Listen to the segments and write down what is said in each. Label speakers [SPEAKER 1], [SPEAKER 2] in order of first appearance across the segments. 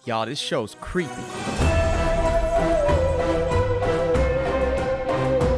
[SPEAKER 1] Y'all, this show's creepy.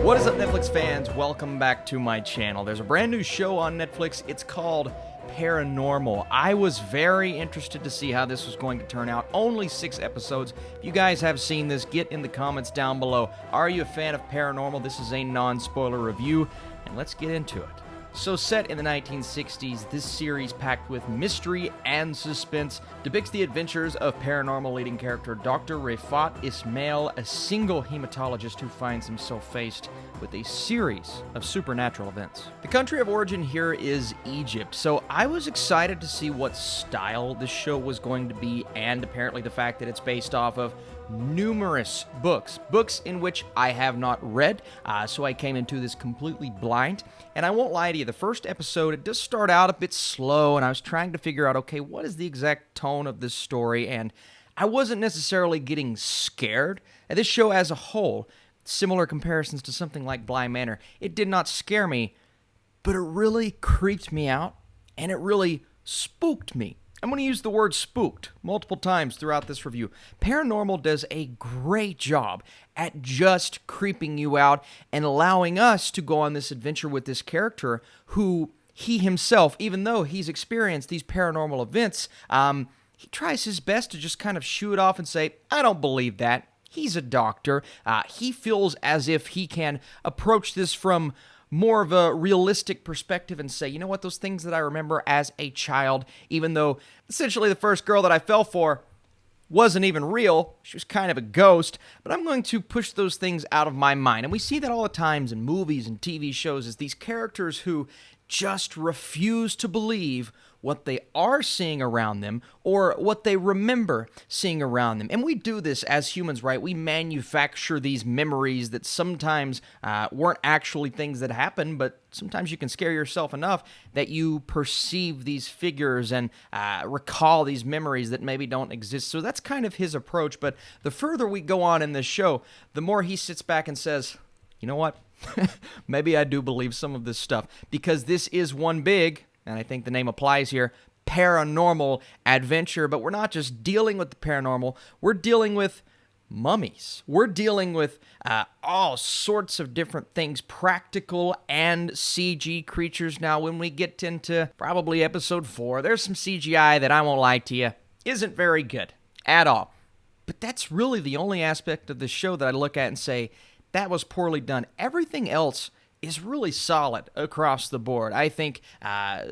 [SPEAKER 1] What is up, Netflix fans? Welcome back to my channel. There's a brand new show on Netflix. It's called Paranormal. I was very interested to see how this was going to turn out. Only 6 episodes. If you guys have seen this, get in the comments down below. Are you a fan of Paranormal? This is a non-spoiler review, and let's get into it. So set in the 1960s, this series packed with mystery and suspense depicts the adventures of paranormal leading character Dr. Refaat Ismail, a single hematologist who finds himself faced with a series of supernatural events. The country of origin here is Egypt, so I was excited to see what style this show was going to be, and apparently the fact that it's based off of numerous books in which I have not read, so I came into this completely blind. And I won't lie to you, the first episode, it does start out a bit slow, and I was trying to figure out, okay, what is the exact tone of this story? And I wasn't necessarily getting scared. And this show as a whole, similar comparisons to something like Bly Manor, it did not scare me, but it really creeped me out, and it really spooked me. I'm going to use the word spooked multiple times throughout this review. Paranormal does a great job at just creeping you out and allowing us to go on this adventure with this character who he himself, even though he's experienced these paranormal events, he tries his best to just kind of shoo it off and say, I don't believe that. He's a doctor. He feels as if he can approach this from more of a realistic perspective and say, you know what, those things that I remember as a child, even though essentially the first girl that I fell for wasn't even real, she was kind of a ghost, but I'm going to push those things out of my mind. And we see that all the times in movies and TV shows, is these characters who just refuse to believe what they are seeing around them or what they remember seeing around them. And we do this as humans, right? We manufacture these memories that sometimes weren't actually things that happened, but sometimes you can scare yourself enough that you perceive these figures and recall these memories that maybe don't exist. So that's kind of his approach. But the further we go on in this show, the more he sits back and says, you know what? Maybe I do believe some of this stuff, because this is one big, and I think the name applies here, paranormal adventure. But we're not just dealing with the paranormal, we're dealing with mummies. We're dealing with all sorts of different things, practical and CG creatures. Now, when we get into probably episode 4, there's some CGI that, I won't lie to you, isn't very good at all. But that's really the only aspect of the show that I look at and say, that was poorly done. Everything else is really solid across the board. I think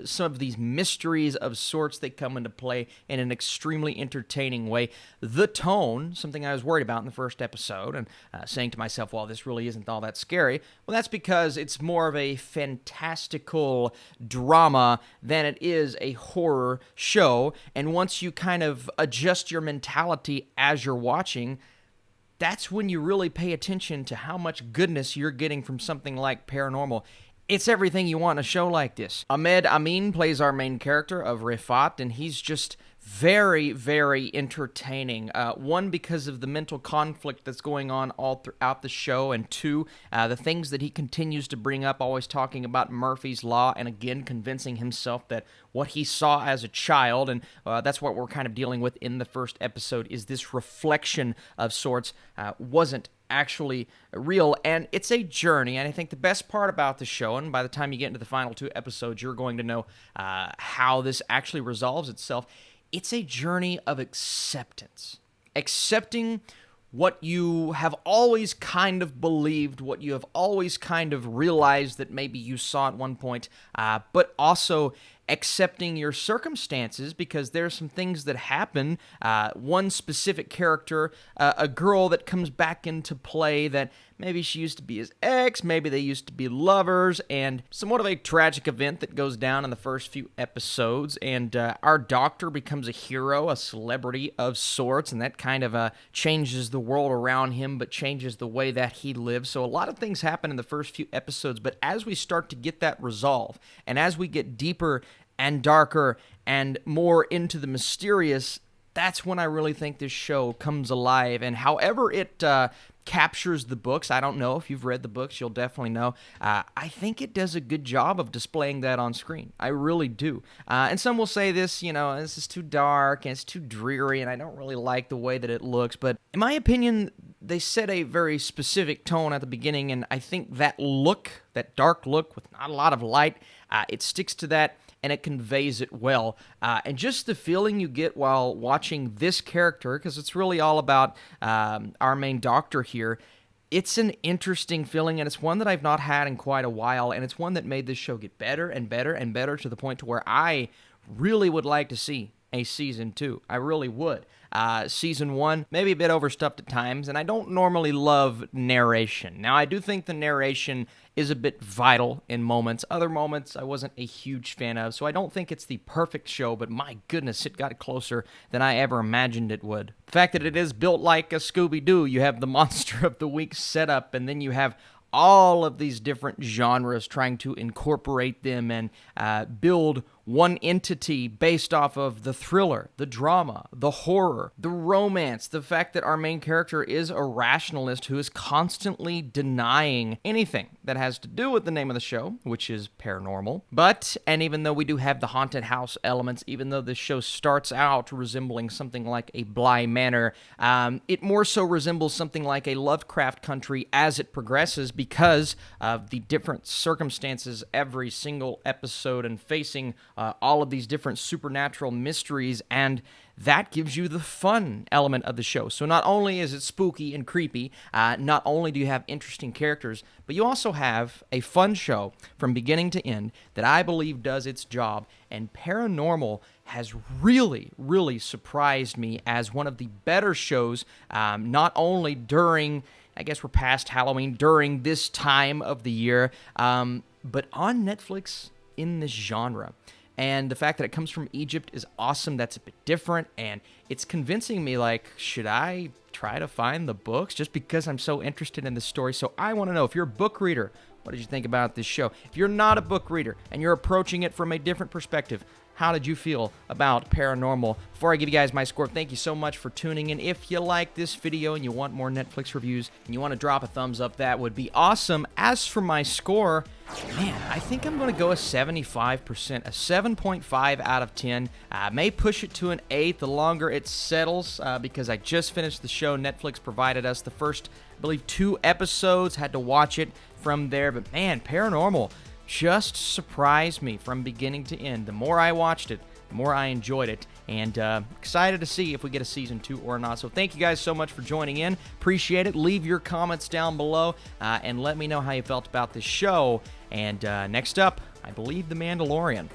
[SPEAKER 1] some of these mysteries of sorts that come into play in an extremely entertaining way. The tone, something I was worried about in the first episode, and saying to myself, well, this really isn't all that scary. Well, that's because it's more of a fantastical drama than it is a horror show. And once you kind of adjust your mentality as you're watching, that's when you really pay attention to how much goodness you're getting from something like Paranormal. It's everything you want in a show like this. Ahmed Amin plays our main character of Refaat, and he's just very, very entertaining. One, because of the mental conflict that's going on all throughout the show, and 2, the things that he continues to bring up, always talking about Murphy's Law, and again, convincing himself that what he saw as a child, and that's what we're kind of dealing with in the first episode, is this reflection of sorts, wasn't actually real. And it's a journey, and I think the best part about the show, and by the time you get into the final 2 episodes, you're going to know how this actually resolves itself. It's a journey of acceptance. Accepting what you have always kind of believed, what you have always kind of realized that maybe you saw at one point, but also accepting your circumstances, because there are some things that happen. One specific character, a girl that comes back into play that maybe she used to be his ex, maybe they used to be lovers, and somewhat of a tragic event that goes down in the first few episodes, and our doctor becomes a hero, a celebrity of sorts, and that kind of changes the world around him, but changes the way that he lives. So a lot of things happen in the first few episodes, but as we start to get that resolve, and as we get deeper and darker and more into the mysterious, that's when I really think this show comes alive. And however it captures the books. I don't know if you've read the books, you'll definitely know. I think it does a good job of displaying that on screen. I really do. And some will say this, this is too dark and it's too dreary and I don't really like the way that it looks. But in my opinion, they set a very specific tone at the beginning, and I think that look, that dark look with not a lot of light, it sticks to that and it conveys it well. And just the feeling you get while watching this character, because it's really all about our main doctor here, it's an interesting feeling, and it's one that I've not had in quite a while, and it's one that made this show get better and better and better to the point to where I really would like to see a season 2. I really would. Season 1, maybe a bit overstuffed at times, and I don't normally love narration. Now, I do think the narration is a bit vital in moments. Other moments I wasn't a huge fan of, so I don't think it's the perfect show, but my goodness, it got closer than I ever imagined it would. The fact that it is built like a Scooby-Doo, you have the Monster of the Week setup, and then you have all of these different genres trying to incorporate them and build one entity based off of the thriller, the drama, the horror, the romance, the fact that our main character is a rationalist who is constantly denying anything that has to do with the name of the show, which is paranormal. And even though we do have the haunted house elements, even though this show starts out resembling something like a Bly Manor, it more so resembles something like a Lovecraft Country as it progresses because of the different circumstances every single episode and facing all of these different supernatural mysteries, and that gives you the fun element of the show. So not only is it spooky and creepy, not only do you have interesting characters, but you also have a fun show from beginning to end that I believe does its job, and Paranormal has really, really surprised me as one of the better shows, not only during, I guess we're past Halloween, during this time of the year, but on Netflix in this genre. And the fact that it comes from Egypt is awesome. That's a bit different, and it's convincing me, like, should I try to find the books just because I'm so interested in this story? So I want to know, if you're a book reader, what did you think about this show? If you're not a book reader and you're approaching it from a different perspective, how did you feel about Paranormal? Before I give you guys my score, thank you so much for tuning in. If you like this video and you want more Netflix reviews and you want to drop a thumbs up, that would be awesome. As for my score, man, I think I'm going to go a 75%, a 7.5 out of 10. I may push it to an 8 the longer it settles, because I just finished the show. Netflix provided us the first, I believe, 2 episodes, had to watch it from there. But man, Paranormal just surprised me from beginning to end. The more I watched it, the more I enjoyed it, and excited to see if we get a season 2 or not. So thank you guys so much for joining in. Appreciate it. Leave your comments down below and let me know how you felt about this show. And next up, I believe The Mandalorian.